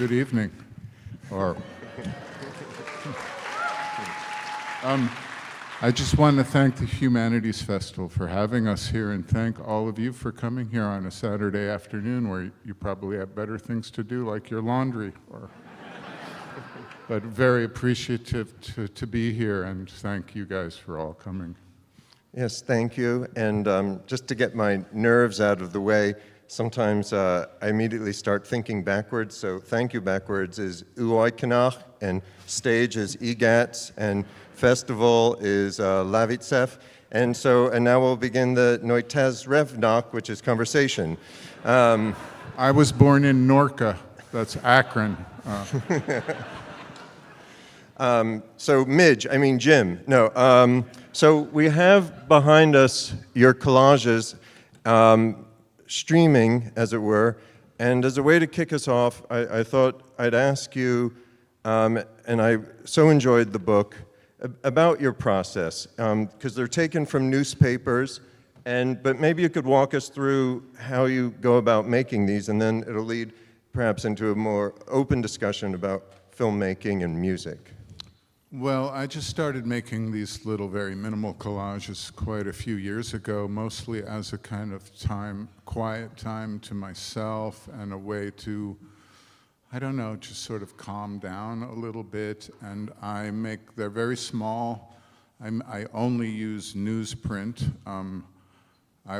Good evening. Or, I just want to thank the Humanities Festival for having us here and thank all of you for coming here on a Saturday afternoon where you probably have better things to do like your laundry. But very appreciative to be here and thank you guys for all coming. Yes, thank you. And just to get my nerves out of the way, sometimes I immediately start thinking backwards. So thank you backwards is Uoikenach, and stage is Egats, and festival is Lavitsef. And now we'll begin the Noitez Revnach, which is conversation. I was born in Norca, that's Akron. So Midge, I mean Jim, no. So we have behind us your collages, streaming, as it were, and as a way to kick us off, I thought I'd ask you, and I so enjoyed the book, about your process, because they're taken from newspapers, but maybe you could walk us through how you go about making these, and then it'll lead perhaps into a more open discussion about filmmaking and music. Well, I just started making these little, very minimal collages quite a few years ago, mostly as a kind of quiet time to myself and a way to, I don't know, just sort of calm down a little bit. And they're very small. I only use newsprint.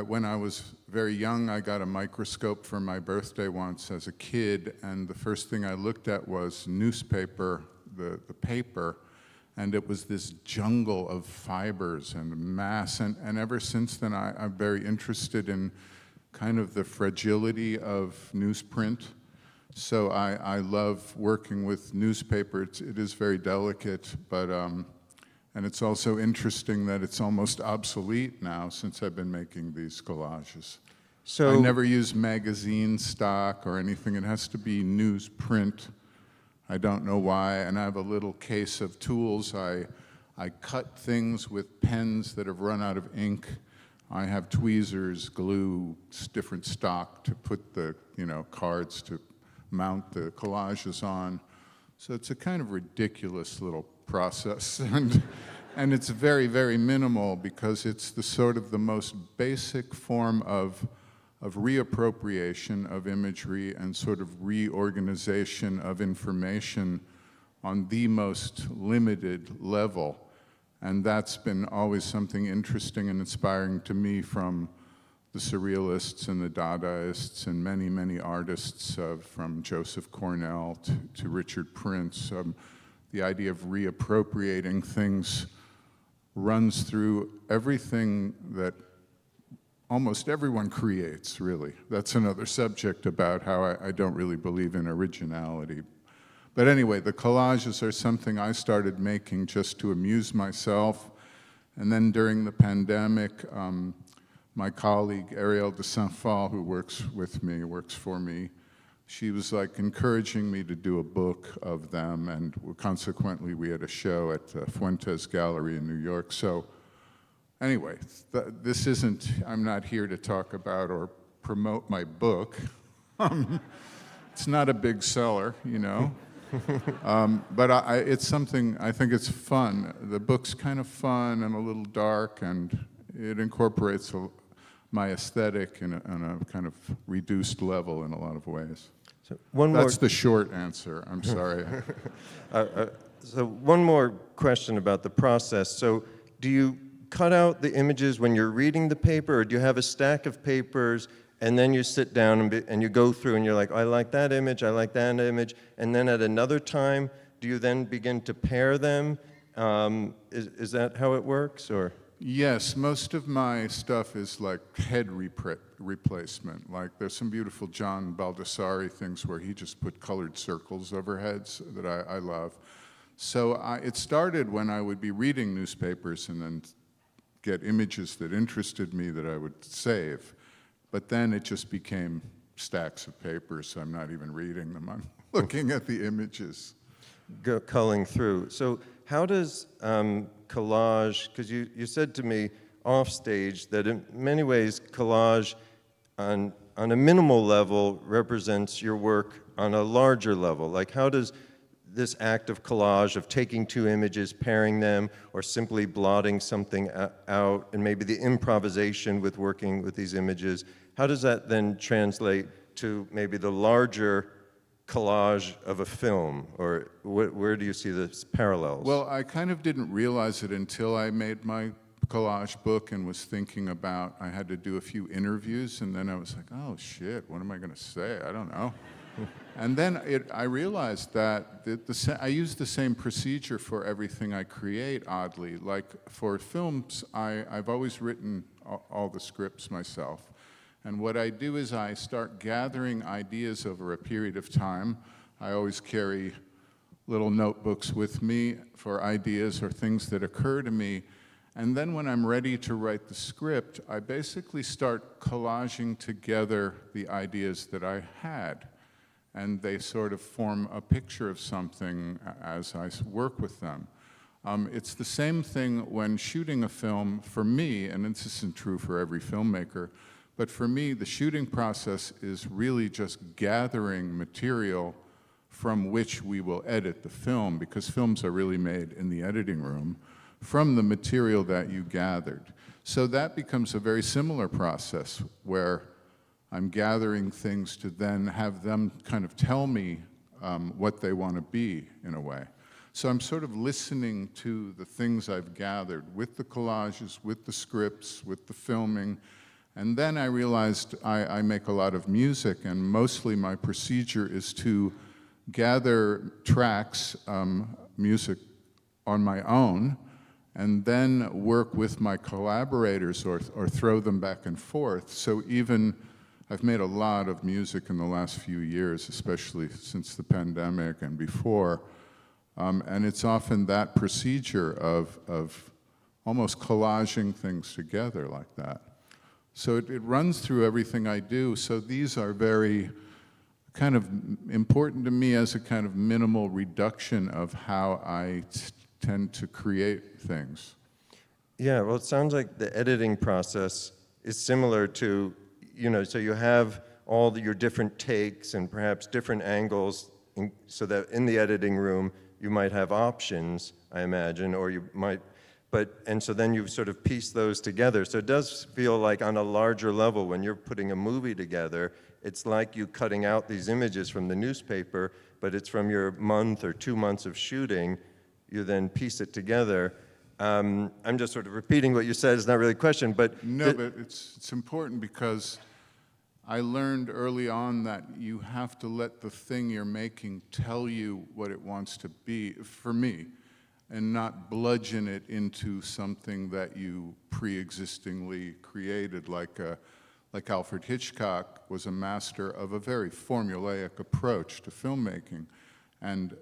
When I was very young, I got a microscope for my birthday once as a kid, and the first thing I looked at was newspaper, the paper. And it was this jungle of fibers and mass, and ever since then I'm very interested in kind of the fragility of newsprint. So I love working with newspaper. It is very delicate, but and it's also interesting that it's almost obsolete now since I've been making these collages. So I never use magazine stock or anything. It has to be newsprint. I don't know why, and I have a little case of tools. I cut things with pens that have run out of ink. I have tweezers, glue, different stock to put the cards to mount the collages on. So it's a kind of ridiculous little process, and it's very, very minimal because it's the most basic form of reappropriation of imagery and sort of reorganization of information on the most limited level. And that's been always something interesting and inspiring to me from the Surrealists and the Dadaists and many, many artists, from Joseph Cornell to Richard Prince. The idea of reappropriating things runs through everything that almost everyone creates, really. That's another subject about how I don't really believe in originality. But anyway, the collages are something I started making just to amuse myself. And then during the pandemic, my colleague Arielle de Saint-Phal, who works for me, she was like encouraging me to do a book of them, and consequently we had a show at Fuentes Gallery in New York. So anyway, I'm not here to talk about or promote my book. It's not a big seller, but it's something, I think it's fun. The book's kind of fun and a little dark, and it incorporates my aesthetic in a kind of reduced level in a lot of ways. So that's the short answer, I'm sorry. So one more question about the process. So do you cut out the images when you're reading the paper, or do you have a stack of papers and then you sit down and you go through and you're like, I like that image, I like that image, and then at another time, do you then begin to pair them? Is that how it works, or? Yes, most of my stuff is like head replacement. Like there's some beautiful John Baldessari things where he just put colored circles over heads that I love. So it started when I would be reading newspapers and then get images that interested me that I would save. But then it just became stacks of papers, so I'm not even reading them. I'm looking at the images. Culling through. So how does collage, because you said to me off stage that in many ways collage on a minimal level represents your work on a larger level? Like, how does this act of collage, of taking two images, pairing them, or simply blotting something out, and maybe the improvisation with working with these images, how does that then translate to maybe the larger collage of a film? Or where do you see the parallels? Well, I kind of didn't realize it until I made my collage book and was thinking about, I had to do a few interviews, and then I was like, oh shit, what am I going to say? I don't know. And then I realized that I use the same procedure for everything I create, oddly. Like for films, I've always written all the scripts myself. And what I do is I start gathering ideas over a period of time. I always carry little notebooks with me for ideas or things that occur to me. And then when I'm ready to write the script, I basically start collaging together the ideas that I had. And they sort of form a picture of something as I work with them. It's the same thing when shooting a film for me, and this isn't true for every filmmaker, but for me, the shooting process is really just gathering material from which we will edit the film, because films are really made in the editing room, from the material that you gathered. So that becomes a very similar process where I'm gathering things to then have them kind of tell me what they want to be, in a way. So I'm sort of listening to the things I've gathered with the collages, with the scripts, with the filming. And then I realized I make a lot of music, and mostly my procedure is to gather tracks, music on my own, and then work with my collaborators or throw them back and forth. So even I've made a lot of music in the last few years, especially since the pandemic and before, and it's often that procedure of almost collaging things together like that. So it runs through everything I do, so these are very kind of important to me as a kind of minimal reduction of how I tend to create things. Yeah, well, it sounds like the editing process is similar to, so you have all your different takes and perhaps different angles, so that in the editing room you might have options, I imagine, or you might, and so then you sort of piece those together. So it does feel like on a larger level, when you're putting a movie together, it's like you cutting out these images from the newspaper, but it's from your month or 2 months of shooting. You then piece it together. I'm just sort of repeating what you said. It's not really a question, but... No, but it's important because I learned early on that you have to let the thing you're making tell you what it wants to be, for me, and not bludgeon it into something that you pre-existingly created, like Alfred Hitchcock was a master of a very formulaic approach to filmmaking. And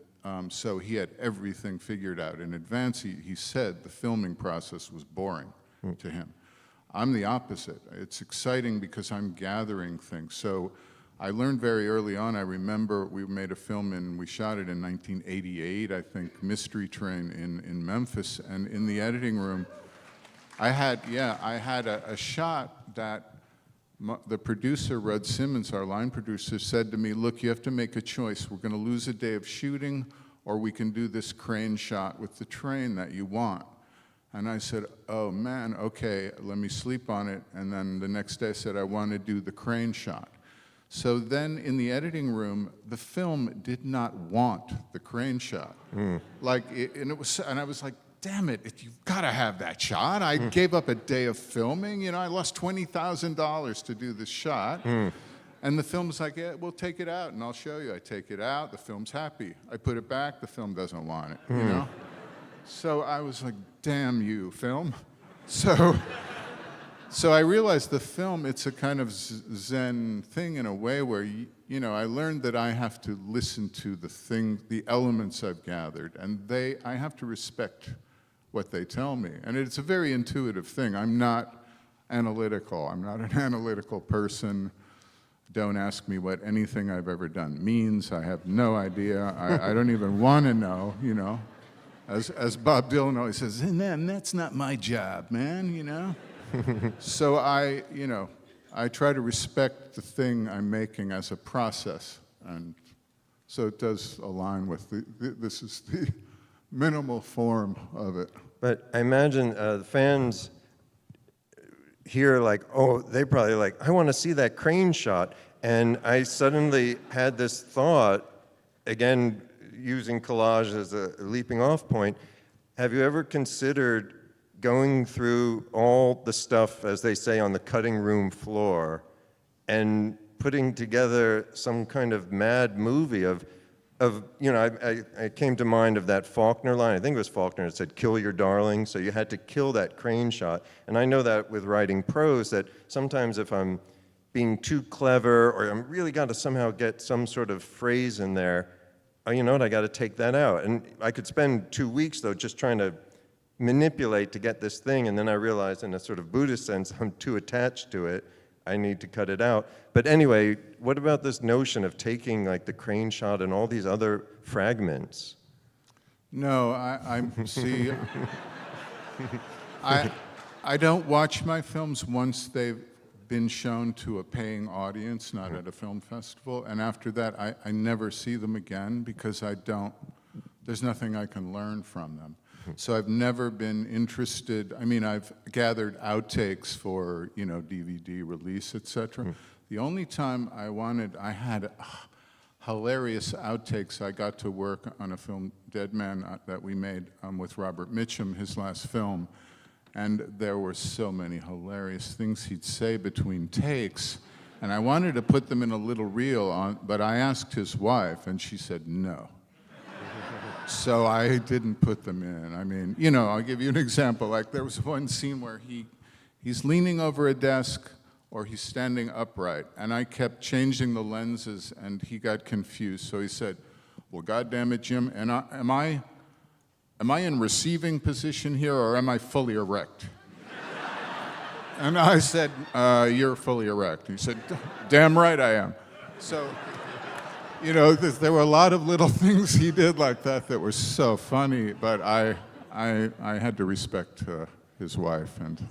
so he had everything figured out in advance. He said the filming process was boring to him. I'm the opposite. It's exciting because I'm gathering things. So I learned very early on. I remember we made a film we shot it in 1988, I think, Mystery Train in Memphis. And in the editing room, I had a shot that the producer, Rudd Simmons, our line producer, said to me, look, you have to make a choice. We're going to lose a day of shooting, or we can do this crane shot with the train that you want. And I said, oh man, okay, let me sleep on it. And then the next day I said, I want to do the crane shot. So then in the editing room, the film did not want the crane shot. And I was like, damn it, you've got to have that shot. I gave up a day of filming. I lost $20,000 to do this shot. And the film's like, yeah, we'll take it out and I'll show you. I take it out, the film's happy. I put it back, the film doesn't want it, So I was like, damn you, film. So I realized the film, it's a kind of Zen thing in a way where, I learned that I have to listen to the elements I've gathered, and I have to respect what they tell me. And it's a very intuitive thing. I'm not analytical. I'm not an analytical person. Don't ask me what anything I've ever done means. I have no idea. I don't even want to know, As Bob Dylan always says, and then that's not my job, man, So I try to respect the thing I'm making as a process, and So it does align with this is the minimal form of it. But I imagine the fans here like, oh, they probably like, I want to see that crane shot. And I suddenly had this thought, again, using collage as a leaping off point. Have you ever considered going through all the stuff, as they say, on the cutting room floor and putting together some kind of mad movie of I came to mind of that Faulkner line. I think it was Faulkner that said, "Kill your darling." So you had to kill that crane shot. And I know that with writing prose, that sometimes if I'm being too clever or I'm really got to somehow get some sort of phrase in there, oh, you know what, I got to take that out. And I could spend 2 weeks, though, just trying to manipulate to get this thing, and then I realized in a sort of Buddhist sense, I'm too attached to it. I need to cut it out. But anyway, what about this notion of taking like the crane shot and all these other fragments? No, I see. I don't watch my films once they've been shown to a paying audience, not at a film festival, and after that, I never see them again because there's nothing I can learn from them. So I've never been interested. I mean, I've gathered outtakes for, DVD release, etc. The only time I had hilarious outtakes. I got to work on a film, Dead Man, that we made with Robert Mitchum, his last film, and there were so many hilarious things he'd say between takes, and I wanted to put them in a little reel, but I asked his wife, and she said no. So I didn't put them in. I mean, I'll give you an example. Like there was one scene where he's leaning over a desk or he's standing upright, and I kept changing the lenses, and he got confused. So he said, "Well, goddamn it, Jim, and am I in receiving position here, or am I fully erect?" And I said, "You're fully erect." He said, "Damn right I am." So. There were a lot of little things he did like that were so funny, but I had to respect his wife, and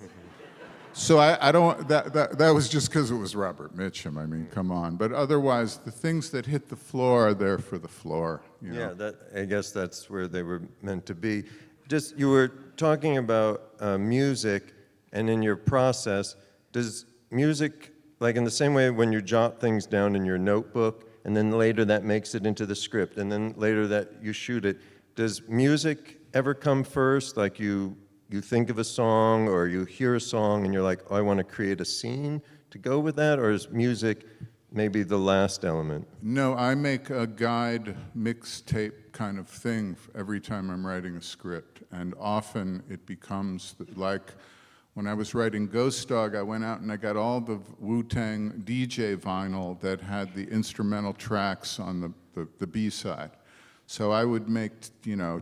so I don't. That was just because it was Robert Mitchum. I mean, come on. But otherwise, the things that hit the floor are there for the floor. Yeah, I guess that's where they were meant to be. Just you were talking about music, and in your process, does music, like in the same way when you jot things down in your notebook, and then later that makes it into the script, and then later that you shoot it. Does music ever come first? Like you think of a song, or you hear a song, and you're like, oh, I want to create a scene to go with that? Or is music maybe the last element? No, I make a guide mixtape kind of thing every time I'm writing a script, and often it becomes like, when I was writing Ghost Dog, I went out and I got all the Wu-Tang DJ vinyl that had the instrumental tracks on the B-side. So I would make,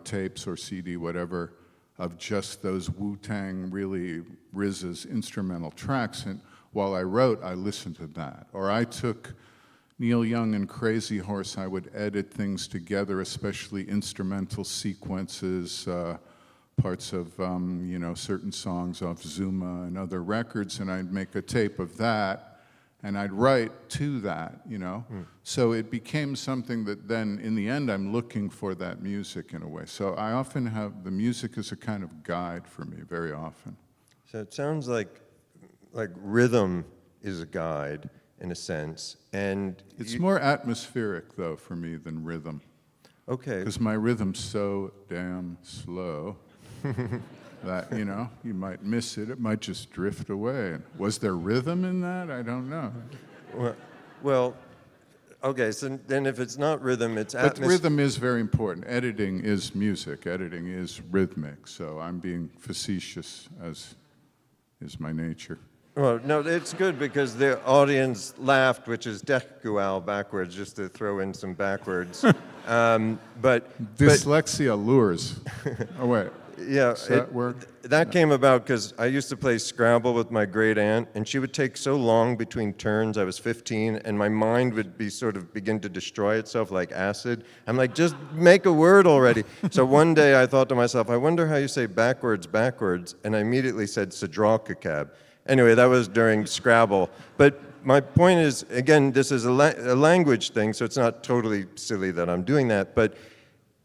tapes or CD, whatever, of just those Wu-Tang, really RZA's instrumental tracks. And while I wrote, I listened to that. Or I took Neil Young and Crazy Horse, I would edit things together, especially instrumental sequences, parts of certain songs off Zuma and other records, and I'd make a tape of that, and I'd write to that, So it became something that then, in the end, I'm looking for that music in a way. So I often have the music as a kind of guide for me, very often. So it sounds like rhythm is a guide, in a sense, and it's more atmospheric, though, for me than rhythm. Okay. Because my rhythm's so damn slow. That, you might miss it. It might just drift away. Was there rhythm in that? I don't know. Well, okay, so then if it's not rhythm, it's But rhythm is very important. Editing is music. Editing is rhythmic. So I'm being facetious, as is my nature. Well, no, it's good because the audience laughed, which is dekual backwards, just to throw in some backwards. But Dyslexia lures. Oh, wait. Yeah, does that work? That came about because I used to play Scrabble with my great aunt, and she would take so long between turns. I was 15, and my mind would begin to destroy itself like acid. I'm like, just make a word already. So one day I thought to myself, I wonder how you say backwards, and I immediately said Sadralkakab. Anyway, that was during Scrabble. But my point is, again, this is a language thing, so it's not totally silly that I'm doing that, but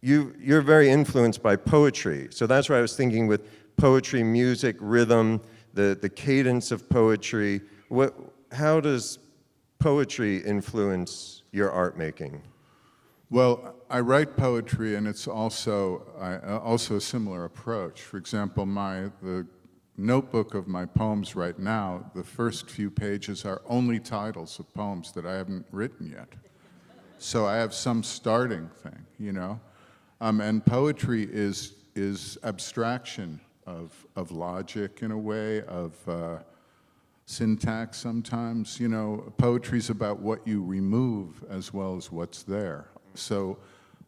you're very influenced by poetry. So that's why I was thinking with poetry, music, rhythm, the cadence of poetry. How does poetry influence your art making? Well, I write poetry, and it's also a similar approach. For example, the notebook of my poems right now, the first few pages are only titles of poems that I haven't written yet. So I have some starting thing, you know? And poetry is abstraction of logic in a way, of syntax sometimes. You know, poetry's about what you remove as well as what's there. So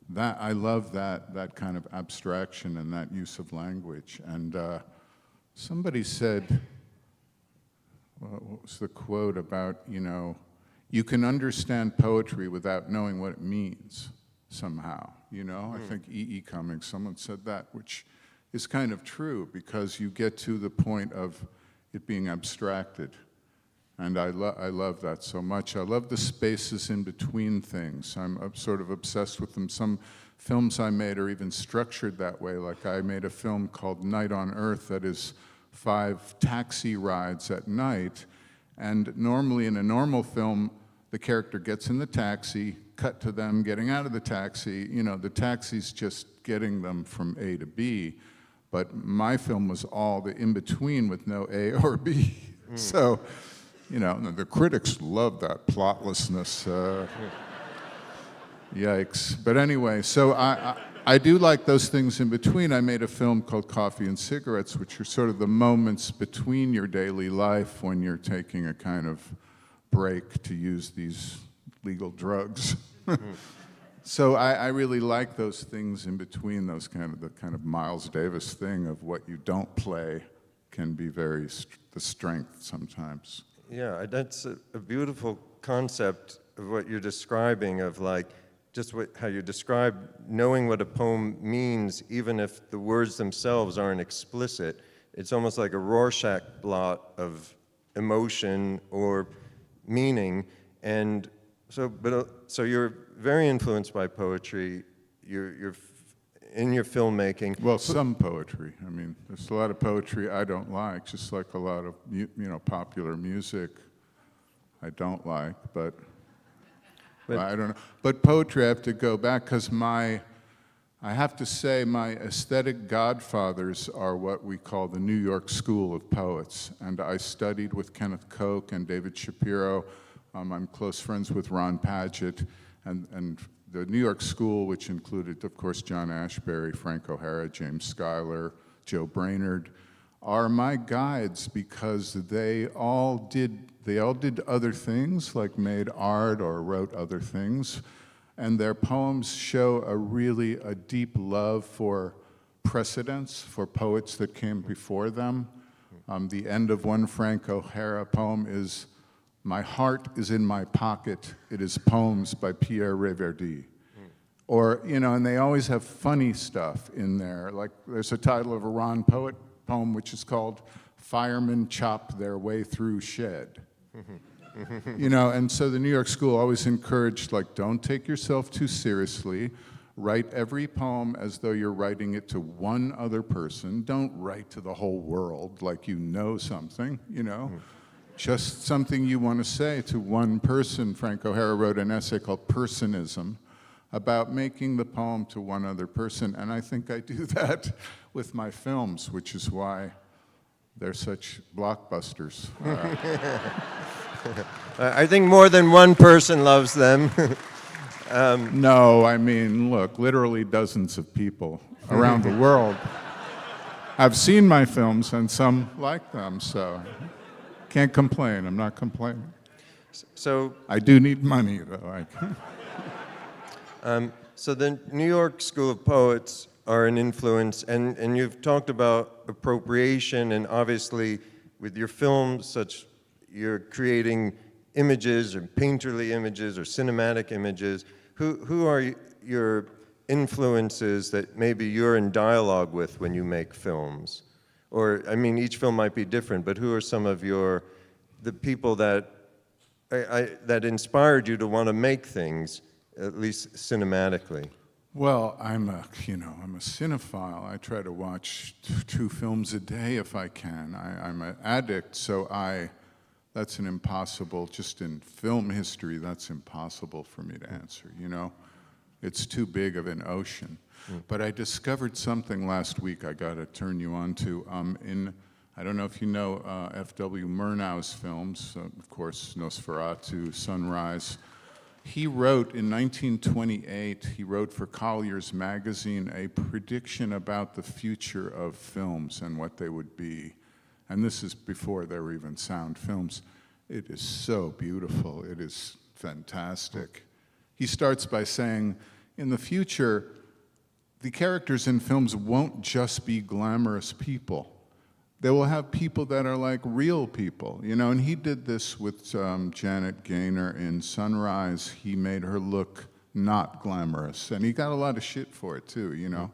that I love that kind of abstraction and that use of language. And somebody said, what was the quote about, you know, you can understand poetry without knowing what it means somehow, you know? I think E.E. Cummings, someone said that, which is kind of true because you get to the point of it being abstracted. And I love that so much. I love the spaces in between things. I'm sort of obsessed with them. Some films I made are even structured that way. Like I made a film called Night on Earth that is 5 taxi rides at night. And normally in a normal film, the character gets in the taxi, cut to them getting out of the taxi. You know, the taxi's just getting them from A to B. But my film was all the in-between with no A or B. So, you know, the critics love that plotlessness. Yikes. But anyway, so I do like those things in between. I made a film called Coffee and Cigarettes, which are sort of the moments between your daily life when you're taking a kind of break to use these legal drugs. So I really like those things in between, the kind of Miles Davis thing of what you don't play can be very the strength sometimes. Yeah, that's a beautiful concept of what you're describing, of like just how you describe knowing what a poem means, even if the words themselves aren't explicit. It's almost like a Rorschach blot of emotion or meaning. And so you're very influenced by poetry. You're in your filmmaking. Well, some poetry. I mean, there's a lot of poetry I don't like, just like a lot of popular music I don't like. But I don't know. But poetry, I have to go back because I have to say my aesthetic godfathers are what we call the New York School of Poets, and I studied with Kenneth Koch and David Shapiro. I'm close friends with Ron Padgett, and the New York School, which included, of course, John Ashbery, Frank O'Hara, James Schuyler, Joe Brainerd, are my guides because they all did other things, like made art or wrote other things, and their poems show a deep love for precedents, for poets that came before them. The end of one Frank O'Hara poem is, "My heart is in my pocket. It is poems by Pierre Reverdy." Or, and they always have funny stuff in there. Like there's a title of a Ron Poet poem which is called "Firemen Chop Their Way Through Shed." And so the New York School always encouraged, like, don't take yourself too seriously. Write every poem as though you're writing it to one other person. Don't write to the whole world like you know something, Just something you want to say to one person. Frank O'Hara wrote an essay called Personism about making the poem to one other person, and I think I do that with my films, which is why they're such blockbusters. I think more than one person loves them. No, I mean, look, literally dozens of people around the world have seen my films, and some like them, so can't complain. I'm not complaining. So I do need money, though. So the New York School of Poets are an influence, and you've talked about appropriation, and obviously with your films, you're creating images or painterly images or cinematic images. Who are your influences that maybe you're in dialogue with when you make films? Or, I mean, each film might be different, but who are some of the people that that inspired you to want to make things, at least cinematically? Well, I'm a cinephile. I try to watch 2 films a day if I can. I'm an addict, so that's an impossible, just in film history, that's impossible for me to answer, It's too big of an ocean. But I discovered something last week I got to turn you on to. I don't know if you know F.W. Murnau's films, of course, Nosferatu, Sunrise. He wrote in 1928, he wrote for Collier's magazine a prediction about the future of films and what they would be. And this is before there were even sound films. It is so beautiful. It is fantastic. He starts by saying, in the future, the characters in films won't just be glamorous people. They will have people that are like real people, and he did this with Janet Gaynor in Sunrise. He made her look not glamorous, and he got a lot of shit for it too,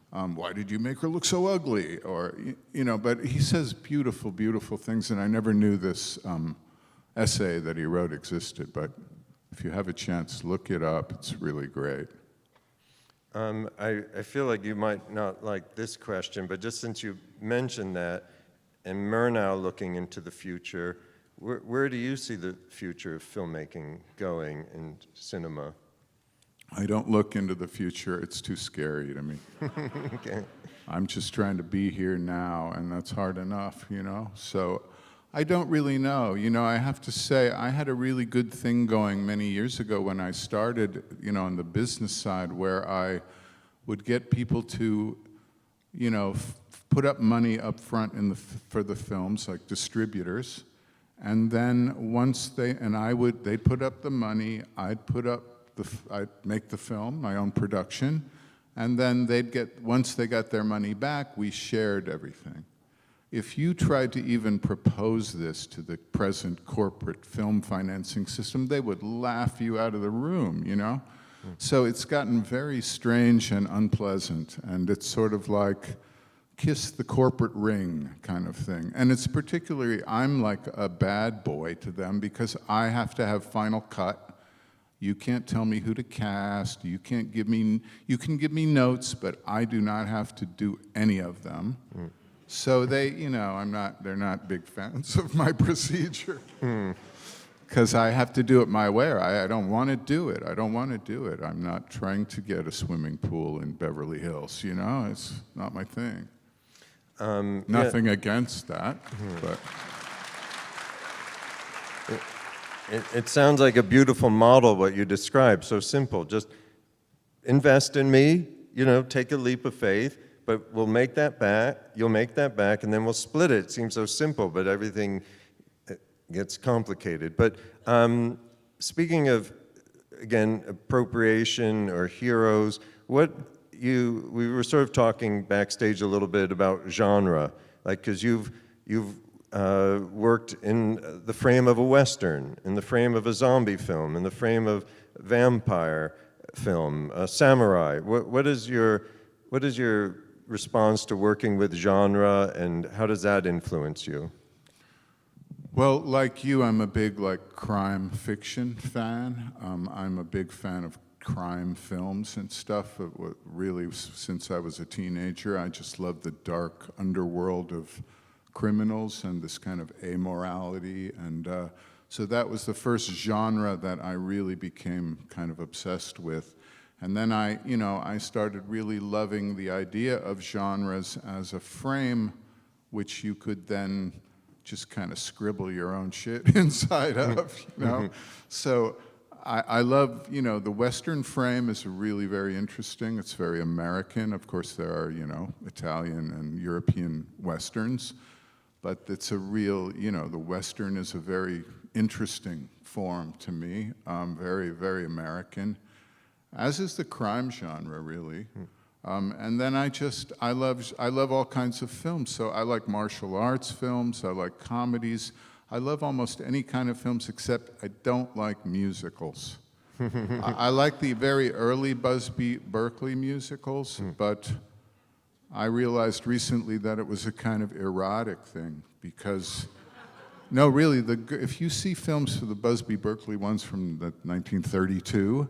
why did you make her look so ugly? Or, but he says beautiful, beautiful things, and I never knew this essay that he wrote existed, but if you have a chance, look it up. It's really great. I feel like you might not like this question, but just since you mentioned that, and Murnau looking into the future, where do you see the future of filmmaking going in cinema? I don't look into the future. It's too scary to me. Okay. I'm just trying to be here now, and that's hard enough, So I don't really know. I have to say, I had a really good thing going many years ago when I started, on the business side, where I would get people to, put up money up front for the films, like distributors, and then once they'd put up the money, I'd make the film, my own production, and then once they got their money back, we shared everything. If you tried to even propose this to the present corporate film financing system, they would laugh you out of the room, So it's gotten very strange and unpleasant, and it's sort of like kiss the corporate ring kind of thing. And it's particularly, I'm like a bad boy to them because I have to have final cut. You can't tell me who to cast. You can give me notes, but I do not have to do any of them. So they're not big fans of my procedure. Because I have to do it my way. I don't want to do it. I'm not trying to get a swimming pool in Beverly Hills, It's not my thing. Nothing against that, but... It sounds like a beautiful model, what you described, so simple. Just invest in me, take a leap of faith, but we'll make that back, you'll make that back, and then we'll split it. It seems so simple, but everything gets complicated. But speaking of, again, appropriation or heroes, we were sort of talking backstage a little bit about genre, because you've worked in the frame of a Western, in the frame of a zombie film, in the frame of vampire film, samurai. What is your response to working with genre, and how does that influence you? Well, like you, I'm a big crime fiction fan. I'm a big fan of crime films and stuff. Really, since I was a teenager, I just love the dark underworld of criminals and this kind of amorality, and so that was the first genre that I really became kind of obsessed with. And then I started really loving the idea of genres as a frame which you could then just kind of scribble your own shit inside of, So I love, the Western frame is really very interesting. It's very American. Of course, there are, Italian and European Westerns. But it's a real, the Western is a very interesting form to me, very, very American, as is the crime genre, really. And then I love all kinds of films. So I like martial arts films, I like comedies. I love almost any kind of films, except I don't like musicals. I like the very early Busby Berkeley musicals, but I realized recently that it was a kind of erotic thing, because No, really, if you see films for the Busby Berkeley ones from 1932,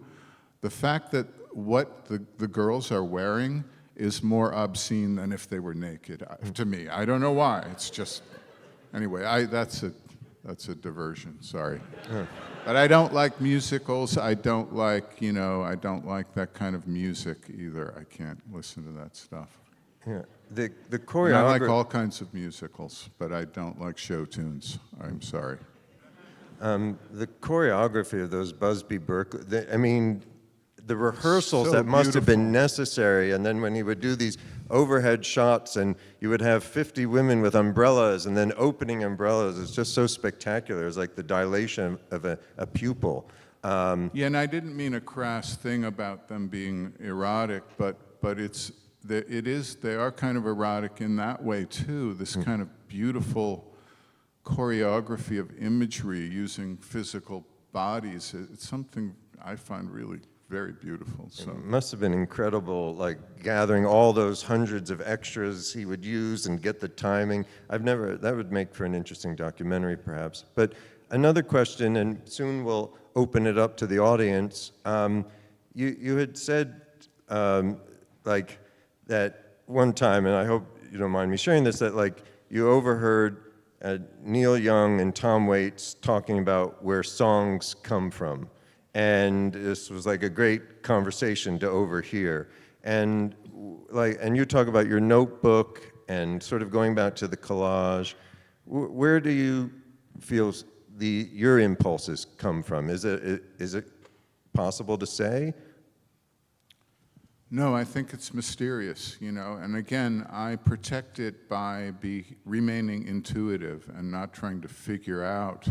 the fact that what the girls are wearing is more obscene than if they were naked, to me. I don't know why. It's just, anyway, that's a diversion, sorry. But I don't like musicals. I don't like, I don't like that kind of music either. I can't listen to that stuff. Yeah. The And choreography. I like all kinds of musicals, but I don't like show tunes. I'm sorry. The choreography of those Busby Berkeley, the rehearsals So that must have been beautiful. necessary, and then when he would do these overhead shots and you would have 50 women with umbrellas and then opening umbrellas, it's just so spectacular. It's like the dilation of a pupil. Yeah, and I didn't mean a crass thing about them being erotic, but they are kind of erotic in that way too, this kind of beautiful choreography of imagery using physical bodies. It's something I find really very beautiful. So It must have been incredible, like gathering all those hundreds of extras he would use and get the timing. That would make for an interesting documentary perhaps. But another question, and soon we'll open it up to the audience. You had said like that one time, and I hope you don't mind me sharing this, that like you overheard Neil Young and Tom Waits talking about where songs come from. And this was like a great conversation to overhear. And you talk about your notebook and sort of going back to the collage. Where do you feel your impulses come from? Is it possible to say? no, I think it's mysterious, and again, I protect it by remaining intuitive and not trying to figure out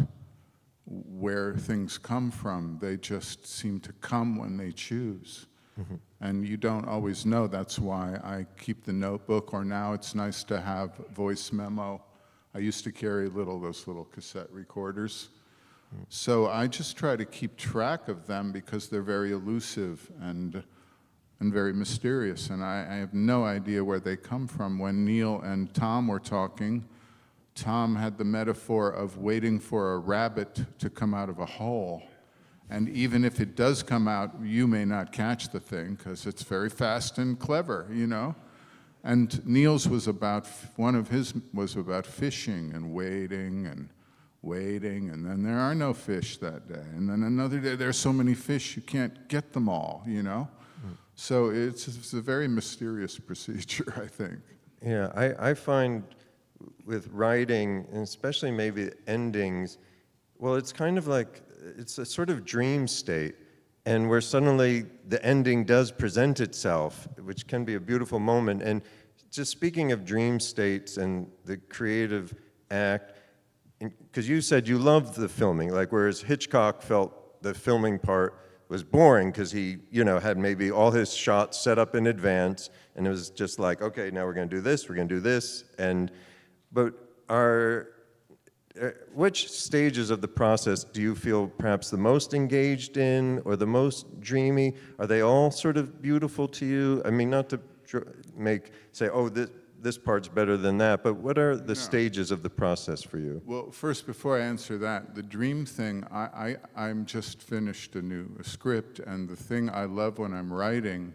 where things come from. They just seem to come when they choose. Mm-hmm. And you don't always know. That's why I keep the notebook, or now it's nice to have voice memo. I used to carry those little cassette recorders. Mm-hmm. So I just try to keep track of them because they're very elusive and very mysterious, and I have no idea where they come from. When Neil and Tom were talking, Tom had the metaphor of waiting for a rabbit to come out of a hole. And even if it does come out, you may not catch the thing because it's very fast and clever, And Neil's one of his was about fishing and waiting, and then there are no fish that day. And then another day, there's so many fish, you can't get them all, So it's a very mysterious procedure, I think. Yeah, I find with writing, and especially maybe endings, well, it's kind of like, it's a sort of dream state, and where suddenly the ending does present itself, which can be a beautiful moment. And just speaking of dream states and the creative act, because you said you loved the filming, like whereas Hitchcock felt the filming part was boring because he, had maybe all his shots set up in advance, and it was just like, okay, now we're going to do this, but which stages of the process do you feel perhaps the most engaged in or the most dreamy? Are they all sort of beautiful to you? I mean, not to say, oh, this part's better than that, but what are the stages of the process for you? Well, first, before I answer that, the dream thing, I'm just finished a script, and the thing I love when I'm writing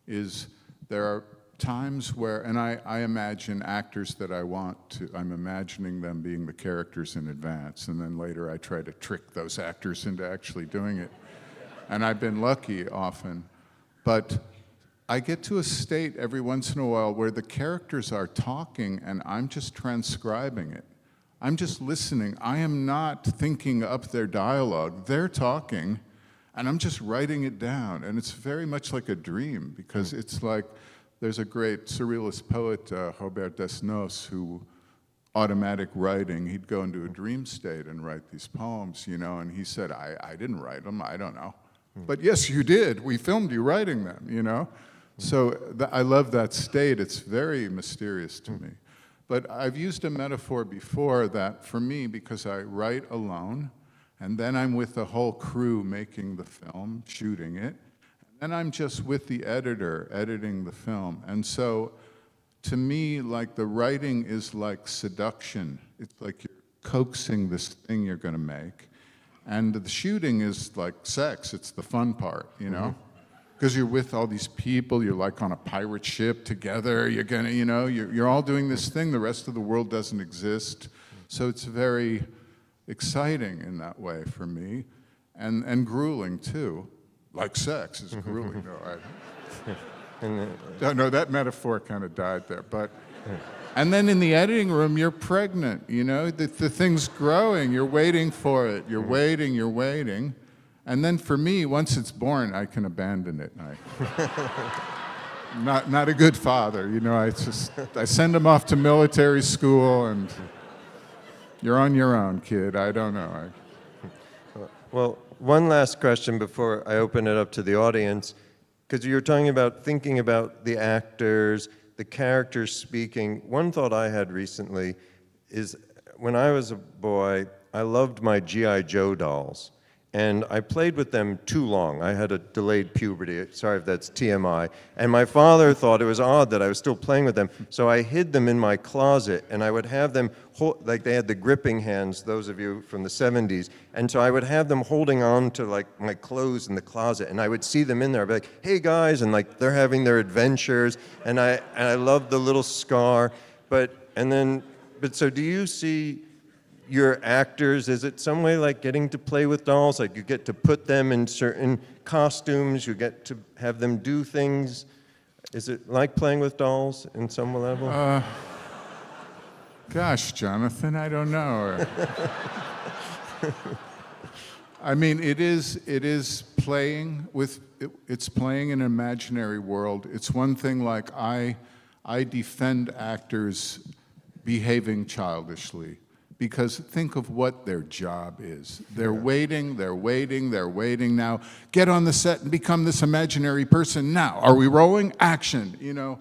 is there are times where, and I imagine actors that I'm imagining them being the characters in advance, and then later I try to trick those actors into actually doing it. And I've been lucky often. But I get to a state every once in a while where the characters are talking and I'm just transcribing it. I'm just listening. I am not thinking up their dialogue. They're talking, and I'm just writing it down. And it's very much like a dream, because it's like, there's a great surrealist poet, Robert Desnos, who automatic writing, he'd go into a dream state and write these poems, and he said, I didn't write them, I don't know. But yes, you did. We filmed you writing them, So I love that state. It's very mysterious to me. But I've used a metaphor before that for me, because I write alone, and then I'm with the whole crew making the film, shooting it, and I'm just with the editor editing the film. And so to me, like, the writing is like seduction. It's like you're coaxing this thing you're going to make. And the shooting is like sex. It's the fun part, you know? Because you're with all these people, you're like on a pirate ship together, you're gonna, you know, you're all doing this thing, the rest of the world doesn't exist. So it's very exciting in that way for me, and grueling too. Like sex is grueling. No, that metaphor kind of died there, but. And then in the editing room, you're pregnant, you know, the thing's growing, you're waiting for it, you're waiting. And then for me, once it's born, I can abandon it. Not a good father, you know, I send him off to military school and you're on your own, kid, I don't know. Well, one last question before I open it up to the audience, because you were talking about thinking about the actors, the characters speaking. One thought I had recently is when I was a boy, I loved my G.I. Joe dolls. And I played with them too long. I had a delayed puberty. Sorry if that's TMI. And my father thought it was odd that I was still playing with them. So I hid them in my closet, and I would have them, like they had the gripping hands, those of you from the 70s. And so I would have them holding on to like my clothes in the closet, and I would see them in there. I'd be like, hey guys, and like they're having their adventures. And I loved the little scar. But so do you see your actors, is it some way like getting to play with dolls? Like you get to put them in certain costumes, you get to have them do things. Is it like playing with dolls in some level? Gosh, Jonathan, I don't know. I mean, it is playing with, it's playing in an imaginary world. It's one thing like I defend actors behaving childishly. Because think of what their job is. They're waiting. Now, get on the set and become this imaginary person now. Are we rolling? Action. You know,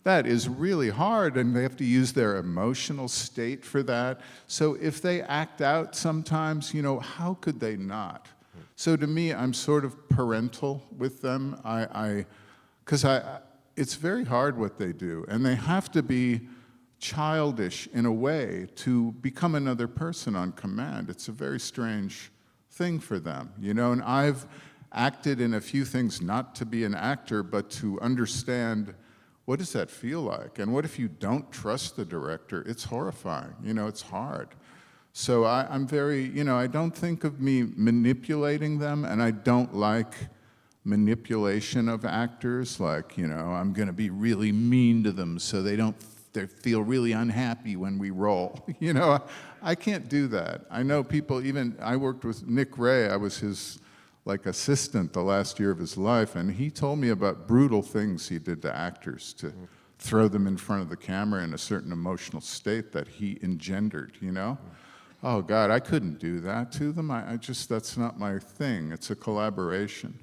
that is really hard, and they have to use their emotional state for that. So if they act out sometimes, you know, how could they not? So to me, I'm sort of parental with them. Because it's very hard what they do, and they have to be childish in a way to become another person on command. It's a very strange thing for them, you know, and I've acted in a few things not to be an actor, but to understand what does that feel like, and what if you don't trust the director? It's horrifying, you know, it's hard. So I'm very, you know, I don't think of me manipulating them, and I don't like manipulation of actors, like, you know, I'm gonna be really mean to them so they feel really unhappy when we roll. You know, I can't do that. I know people, even, I worked with Nick Ray, I was his like assistant the last year of his life, and he told me about brutal things he did to actors to throw them in front of the camera in a certain emotional state that he engendered, you know? Oh God, I couldn't do that to them. I just, that's not my thing. It's a collaboration.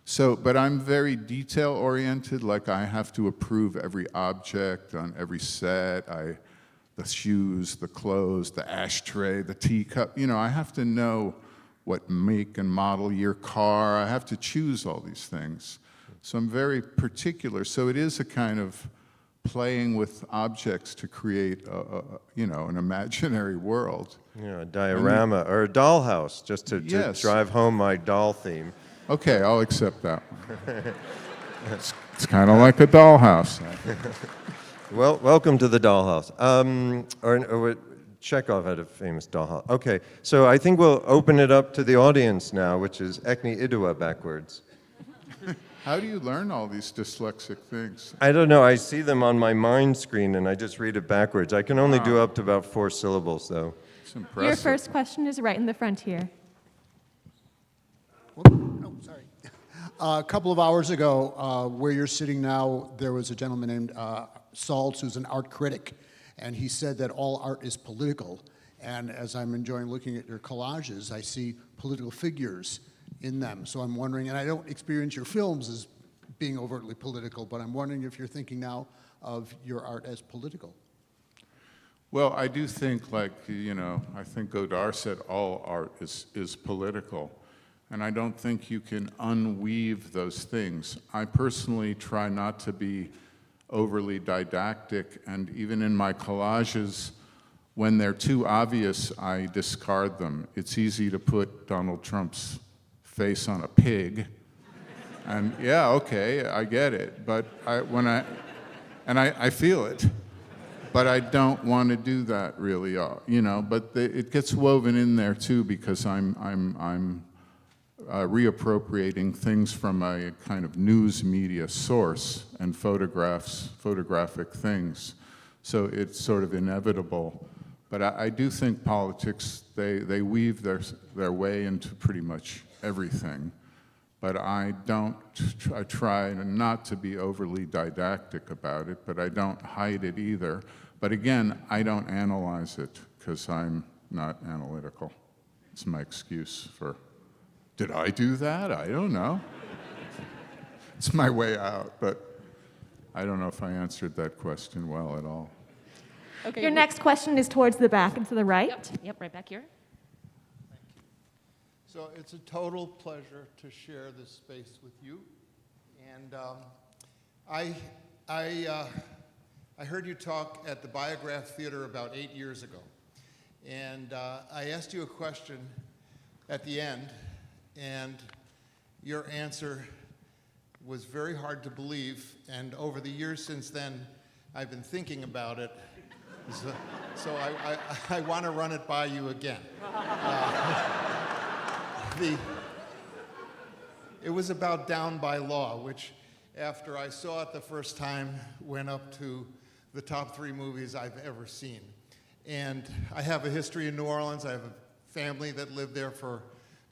So, but I'm very detail-oriented, like I have to approve every object on every set, the shoes, the clothes, the ashtray, the teacup, you know, I have to know what make and model year car, I have to choose all these things. So I'm very particular, so it is a kind of playing with objects to create, you know, an imaginary world. Yeah, a diorama, or a dollhouse, just to drive home my doll theme. Okay, I'll accept that one. It's kind of like a dollhouse. Well, welcome to the dollhouse. Or Chekhov had a famous dollhouse. Okay, so I think we'll open it up to the audience now, which is Ekni Idua backwards. How do you learn all these dyslexic things? I don't know. I see them on my mind screen, and I just read it backwards. I can only do up to about 4 syllables, though. It's impressive. Your first question is right in the front here. Oh, sorry. A couple of hours ago, where you're sitting now, there was a gentleman named Saltz, who's an art critic, and he said that all art is political. And as I'm enjoying looking at your collages, I see political figures in them. So I'm wondering, and I don't experience your films as being overtly political, but I'm wondering if you're thinking now of your art as political. Well, I do think, like, you know, I think Godard said all art is political. And I don't think you can unweave those things. I personally try not to be overly didactic, and even in my collages, when they're too obvious, I discard them. It's easy to put Donald Trump's face on a pig, and yeah, okay, I get it. But I feel it, but I don't want to do that really, you know. But it gets woven in there too because I'm reappropriating things from a kind of news media source and photographic things. So it's sort of inevitable. But I do think politics, they weave their way into pretty much everything. But I try not to be overly didactic about it, but I don't hide it either. But again, I don't analyze it because I'm not analytical. It's my excuse for, did I do that? I don't know. It's my way out, but I don't know if I answered that question well at all. Okay. Your next question is towards the back and to the right. Yep, right back here. So it's a total pleasure to share this space with you. And I heard you talk at the Biograph Theater about 8 years ago. And I asked you a question at the end, and your answer was very hard to believe. And over the years since then, I've been thinking about it. So I want to run it by you again. It was about Down by Law, which after I saw it the first time, went up to the top 3 movies I've ever seen. And I have a history in New Orleans. I have a family that lived there for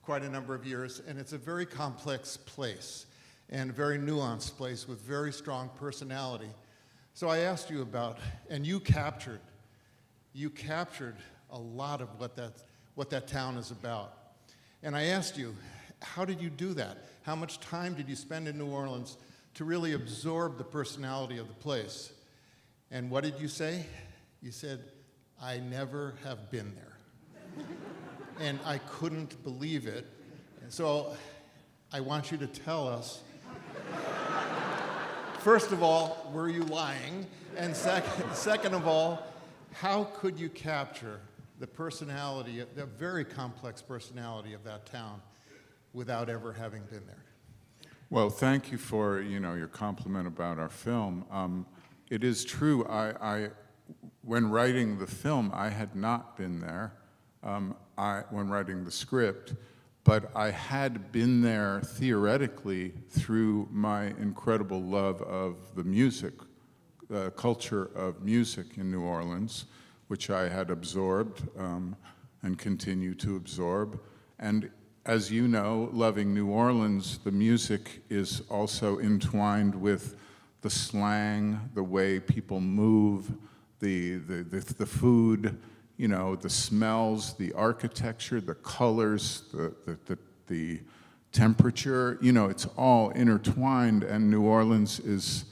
quite a number of years, and it's a very complex place and a very nuanced place with very strong personality. So I asked you about, and you captured a lot of what that town is about. And I asked you, how did you do that? How much time did you spend in New Orleans to really absorb the personality of the place? And what did you say? You said, I never have been there. And I couldn't believe it. And so I want you to tell us, first of all, were you lying? And second of all, how could you capture the personality, the very complex personality of that town without ever having been there? Well, thank you for your compliment about our film. It is true. When writing the film, I had not been there. When writing the script, but I had been there theoretically through my incredible love of the music, the culture of music in New Orleans, which I had absorbed and continue to absorb. And as you know, loving New Orleans, the music is also entwined with the slang, the way people move, the food, the smells, the architecture, the colors, the temperature. It's all intertwined, and New Orleans is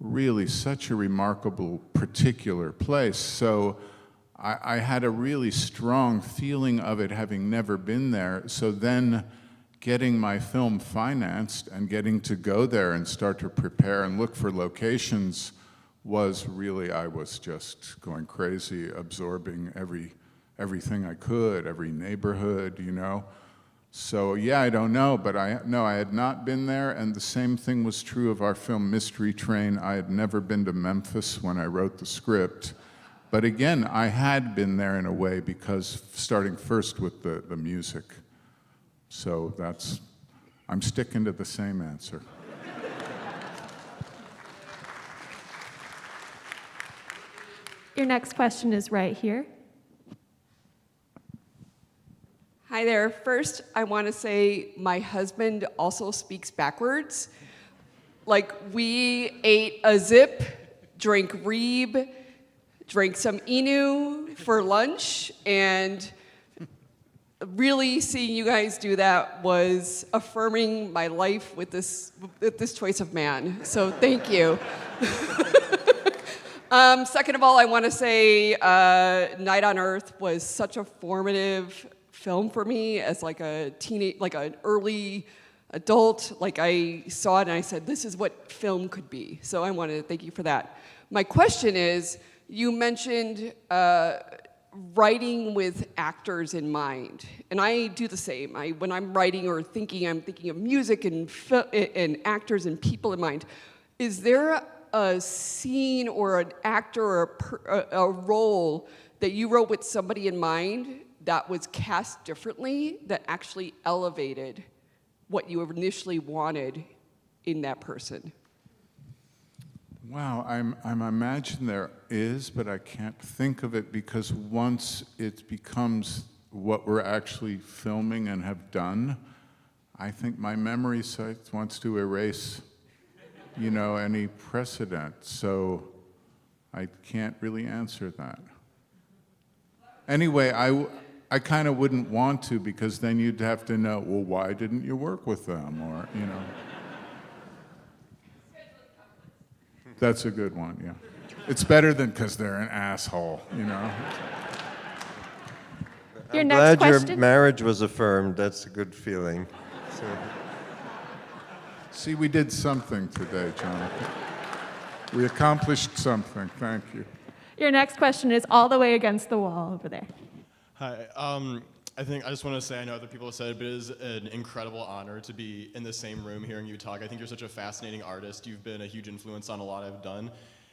really such a remarkable particular place. So I had a really strong feeling of it having never been there. So then getting my film financed and getting to go there and start to prepare and look for locations was really, I was just going crazy, absorbing everything I could, every neighborhood, So yeah, I don't know, but I had not been there, and the same thing was true of our film Mystery Train. I had never been to Memphis when I wrote the script. But again, I had been there in a way because starting first with the music. So I'm sticking to the same answer. Your next question is right here. Hi there. First, I want to say my husband also speaks backwards. Like, we ate a zip, drank Reeb, drank some Inu for lunch, and really seeing you guys do that was affirming my life with this choice of man. So thank you. Second of all, I want to say Night on Earth was such a formative film for me as like a an early adult. Like, I saw it and I said, this is what film could be. So I wanted to thank you for that. My question is, you mentioned writing with actors in mind. And I do the same. When I'm writing or thinking, I'm thinking of music and actors and people in mind. Is there a scene or an actor or a role that you wrote with somebody in mind that was cast differently that actually elevated what you initially wanted in that person? Wow, I'm imagine there is, but I can't think of it because once it becomes what we're actually filming and have done, I think my memory site wants to erase, any precedent. So I can't really answer that. Anyway, I kind of wouldn't want to because then you'd have to know, well, why didn't you work with them? Or, That's a good one, yeah. It's better than because they're an asshole, Your I'm next glad question. your marriage was affirmed. That's a good feeling. So, See, we did something today, Jonathan. We accomplished something, thank you. Your next question is all the way against the wall over there. Hi. I just want to say, I know other people have said it, but it is an incredible honor to be in the same room hearing you talk. I think you're such a fascinating artist. You've been a huge influence on a lot I've done.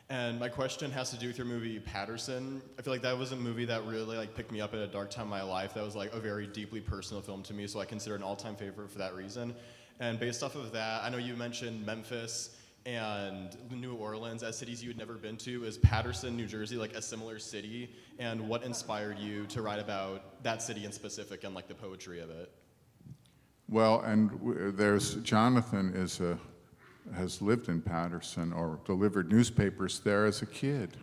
And my question has to do with your movie Patterson. I feel like that was a movie that really picked me up at a dark time in my life. That was a very deeply personal film to me, so I consider it an all-time favorite for that reason. And based off of that, I know you mentioned Memphis and New Orleans as cities you had never been to. Is Patterson, New Jersey, a similar city? And what inspired you to write about that city in specific and the poetry of it? Well, and there's Jonathan has lived in Patterson or delivered newspapers there as a kid.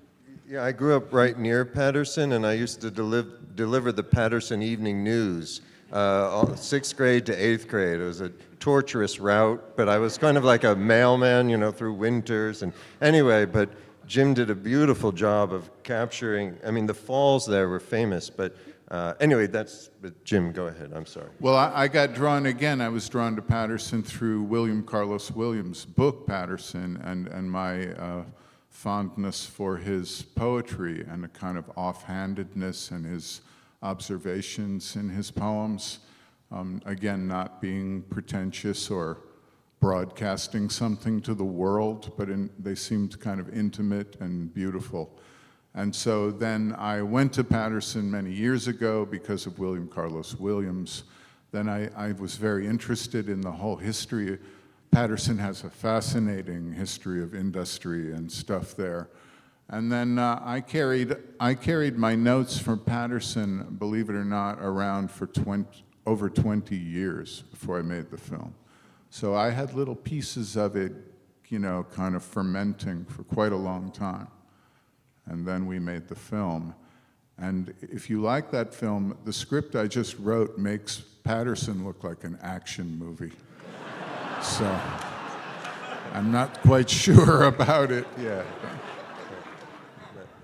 yeah, I grew up right near Patterson, and I used to deliver the Patterson Evening News, 6th grade to 8th grade. It was a torturous route, but I was kind of like a mailman, through winters. And anyway, but Jim did a beautiful job of capturing. I mean, the falls there were famous, but anyway, but Jim, go ahead. I'm sorry. Well, I got drawn again. I was drawn to Patterson through William Carlos Williams' book, Patterson, and my fondness for his poetry and a kind of offhandedness and his observations in his poems. Again, not being pretentious or broadcasting something to the world, but they seemed kind of intimate and beautiful. And so then I went to Patterson many years ago because of William Carlos Williams. Then I was very interested in the whole history. Patterson has a fascinating history of industry and stuff there. And then I carried my notes from Patterson, believe it or not, around for over 20 years before I made the film. So I had little pieces of it, kind of fermenting for quite a long time. And then we made the film. And if you like that film, the script I just wrote makes Patterson look like an action movie. So I'm not quite sure about it yet.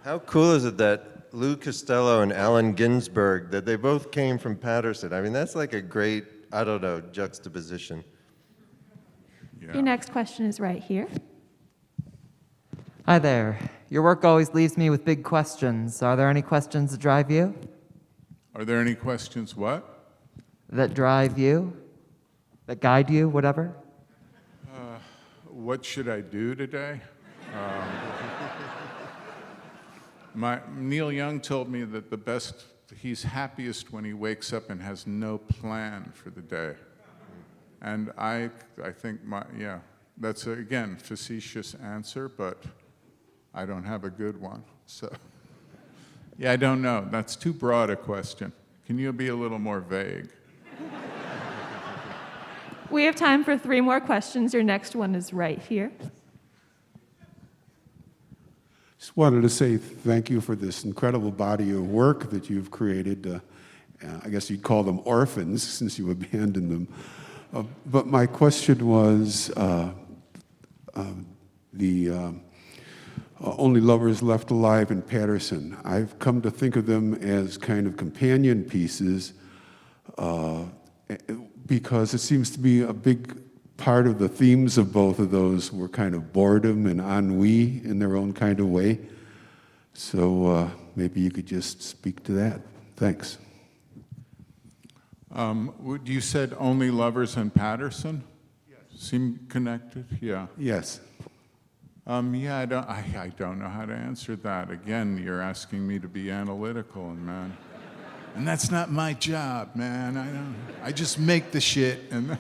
How cool is it that Lou Costello and Allen Ginsberg, that they both came from Patterson? I mean, that's like a great, juxtaposition. Yeah. Your next question is right here. Hi there. Your work always leaves me with big questions. Are there any questions that drive you? Are there any questions? What? That drive you? That guide you, whatever? What should I do today? Neil Young told me that he's happiest when he wakes up and has no plan for the day. And I think that's again, facetious answer, but I don't have a good one. So, I don't know. That's too broad a question. Can you be a little more vague? We have time for 3 more questions. Your next one is right here. Just wanted to say thank you for this incredible body of work that you've created. I guess you'd call them orphans since you abandoned them. But my question was the Only Lovers Left Alive in Patterson. I've come to think of them as kind of companion pieces because it seems to be a big part of the themes of both of those were kind of boredom and ennui in their own kind of way. So maybe you could just speak to that. Thanks. You said Only Lovers and Patterson? Yes. Seem connected? Yeah. Yes. Yeah, I don't know how to answer that. Again, you're asking me to be analytical, and man, and that's not my job, man. I just make the shit, and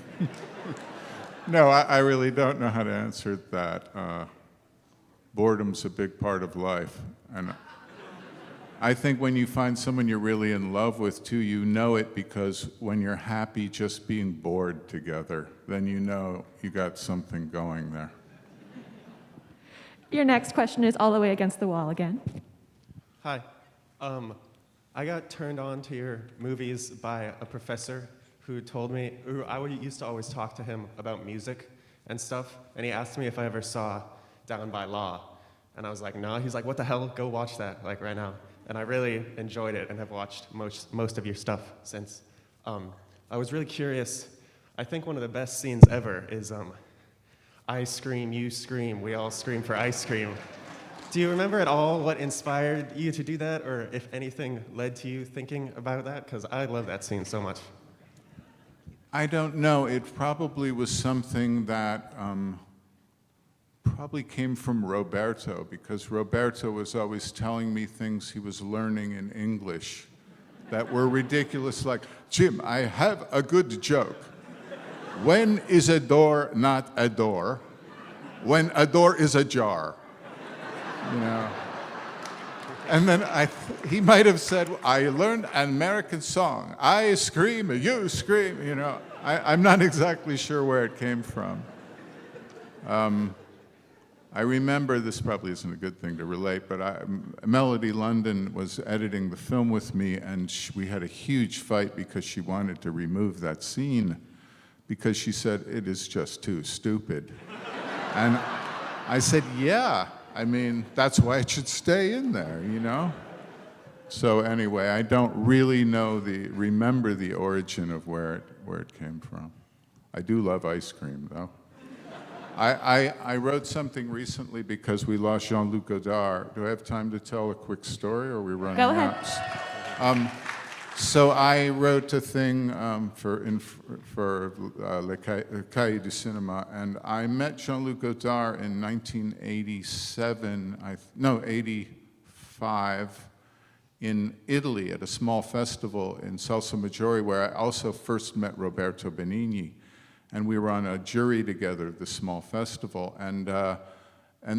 no, I really don't know how to answer that. Boredom's a big part of life, and I think when you find someone you're really in love with too, you know it, because when you're happy just being bored together, then you know you got something going there. Your next question is all the way against the wall again. Hi. I got turned on to your movies by a professor who told me, used to always talk to him about music and stuff, and he asked me if I ever saw Down by Law. And I was like, no. He's like, what the hell? Go watch that, like right now. And I really enjoyed it and have watched most of your stuff since. I was really curious. I think one of the best scenes ever is I scream, you scream, we all scream for ice cream. Do you remember at all what inspired you to do that, or if anything led to you thinking about that? Because I love that scene so much. I don't know. It probably was something that probably came from Roberto, because Roberto was always telling me things he was learning in English that were ridiculous, like, Jim, I have a good joke. When is a door not a door? When a door is a jar. You know? And then he might have said, I learned an American song. I scream, you scream, you know. I'm not exactly sure where it came from. I remember, this probably isn't a good thing to relate, but Melody London was editing the film with me, and we had a huge fight because she wanted to remove that scene because she said, it is just too stupid. And I said, yeah, I mean, that's why it should stay in there, you know? So anyway, I don't really remember the origin of where it came from. I do love ice cream, though. I wrote something recently because we lost Jean-Luc Godard. Do I have time to tell a quick story, or are we running Go ahead. out? So I wrote a thing for Le Cahiers du Cinéma, and I met Jean-Luc Godard in 85, in Italy at a small festival in Salsa Maggiore, where I also first met Roberto Benigni. And we were on a jury together at this small festival, and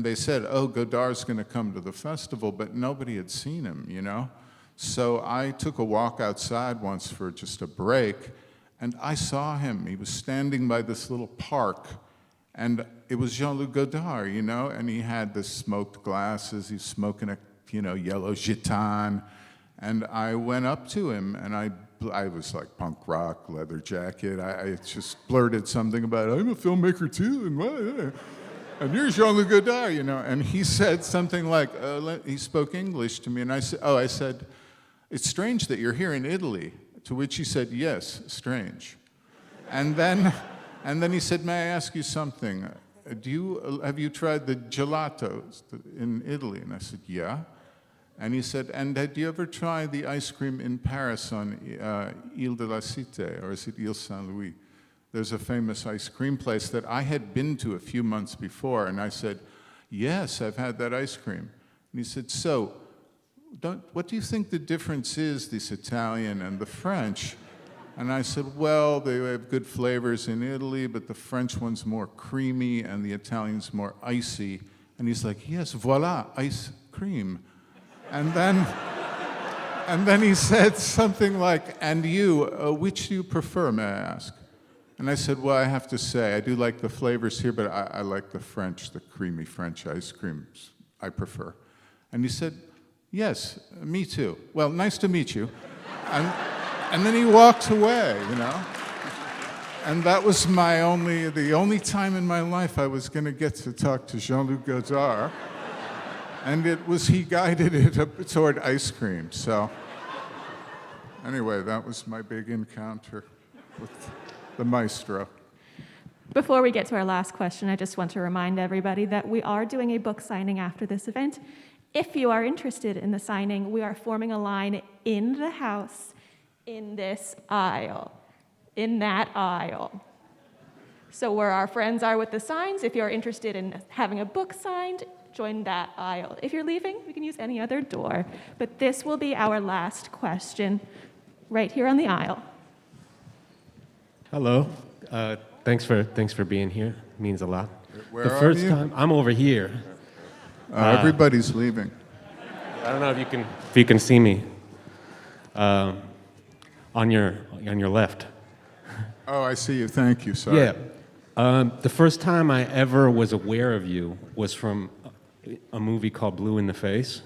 they said, oh, Godard's going to come to the festival, but nobody had seen him, you know? So I took a walk outside once for just a break, and I saw him. He was standing by this little park, and it was Jean-Luc Godard, you know? And he had the smoked glasses. He was smoking a, yellow Gitane. And I went up to him, and I was like punk rock, leather jacket. I just blurted something about, I'm a filmmaker too, and you're Jean-Luc Godard, you know. And he said something like, he spoke English to me, and I said, it's strange that you're here in Italy. To which he said, yes, strange. And then he said, may I ask you something? Have you tried the gelatos in Italy? And I said, yeah. And he said, and had you ever tried the ice cream in Paris on Ile de la Cité, or is it Ile Saint-Louis? There's a famous ice cream place that I had been to a few months before, and I said, yes, I've had that ice cream. And he said, so, what do you think the difference is, this Italian and the French? And I said, well, they have good flavors in Italy, but the French one's more creamy and the Italian's more icy. And he's like, yes, voilà, ice cream. And then he said something like, and you, which do you prefer, may I ask? And I said, well, I have to say, I do like the flavors here, but I like the French, the creamy French ice creams I prefer. And he said, yes, me too. Well, nice to meet you. And then he walked away, you know? And that was the only time in my life I was going to get to talk to Jean-Luc Godard. And he guided it up toward ice cream. So anyway, that was my big encounter with the maestro. Before we get to our last question, I just want to remind everybody that we are doing a book signing after this event. If you are interested in the signing, we are forming a line in the house, in this aisle, in that aisle. So where our friends are with the signs, if you're interested in having a book signed, join that aisle. If you're leaving, we can use any other door. But this will be our last question, right here on the aisle. Hello. Thanks for being here. It means a lot. Where the are first you? time I'm over here. Everybody's leaving. I don't know if you can see me. On your left. Oh, I see you. Thank you. Sorry. Yeah. The first time I ever was aware of you was from a movie called Blue in the Face,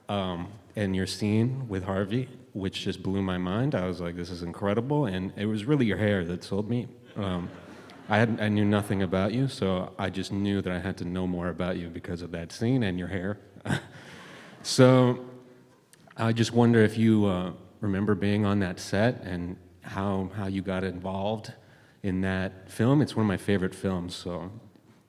and your scene with Harvey, which just blew my mind. I was like, this is incredible, and it was really your hair that sold me. I knew nothing about you, so I just knew that I had to know more about you because of that scene and your hair. So I just wonder if you remember being on that set and how you got involved in that film. It's one of my favorite films, so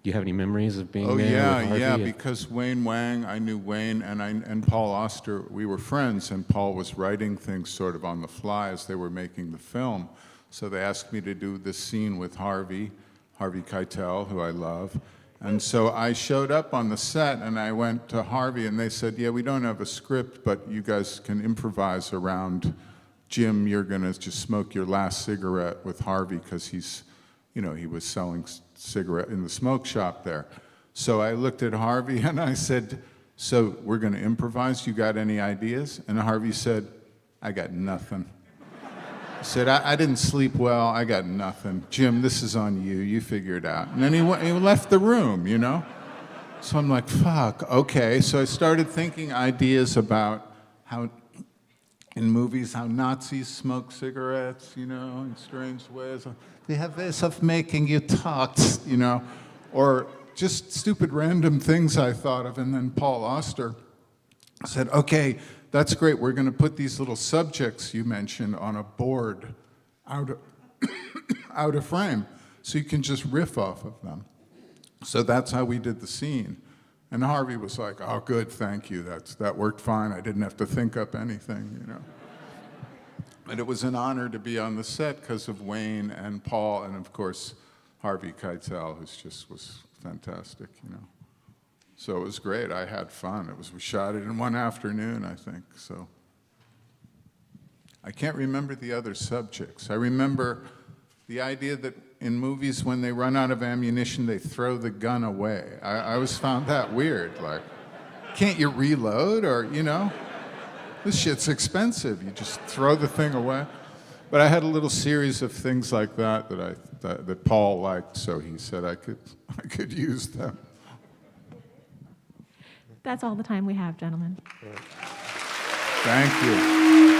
do you have any memories of being there with Harvey? Yeah, because Wayne Wang, I knew Wayne, and Paul Auster, we were friends, and Paul was writing things sort of on the fly as they were making the film. So they asked me to do this scene with Harvey Keitel, who I love. And so I showed up on the set, and I went to Harvey, and they said, yeah, we don't have a script, but you guys can improvise around Jim. You're going to just smoke your last cigarette with Harvey, because he's, he was selling cigarette in the smoke shop there. So I looked at Harvey, and I said, so we're going to improvise? You got any ideas? And Harvey said, I got nothing. I said, I didn't sleep well. I got nothing. Jim, this is on you. You figure it out. And then he left the room, So I'm like, fuck, okay. So I started thinking ideas about how, in movies, how Nazis smoke cigarettes, in strange ways. They have ways of making you talk, or just stupid random things I thought of. And then Paul Auster said, okay, that's great. We're going to put these little subjects you mentioned on a board out of frame, so you can just riff off of them. So that's how we did the scene. And Harvey was like, oh, good, thank you. That worked fine. I didn't have to think up anything, But it was an honor to be on the set because of Wayne and Paul, and of course, Harvey Keitel, who just was fantastic, So it was great. I had fun. We shot it in one afternoon, I think. So I can't remember the other subjects. I remember the idea that in movies, when they run out of ammunition, they throw the gun away. I always found that weird. Like, can't you reload? Or, this shit's expensive. You just throw the thing away. But I had a little series of things like that that Paul liked, so he said I could use them. That's all the time we have, gentlemen. Thank you.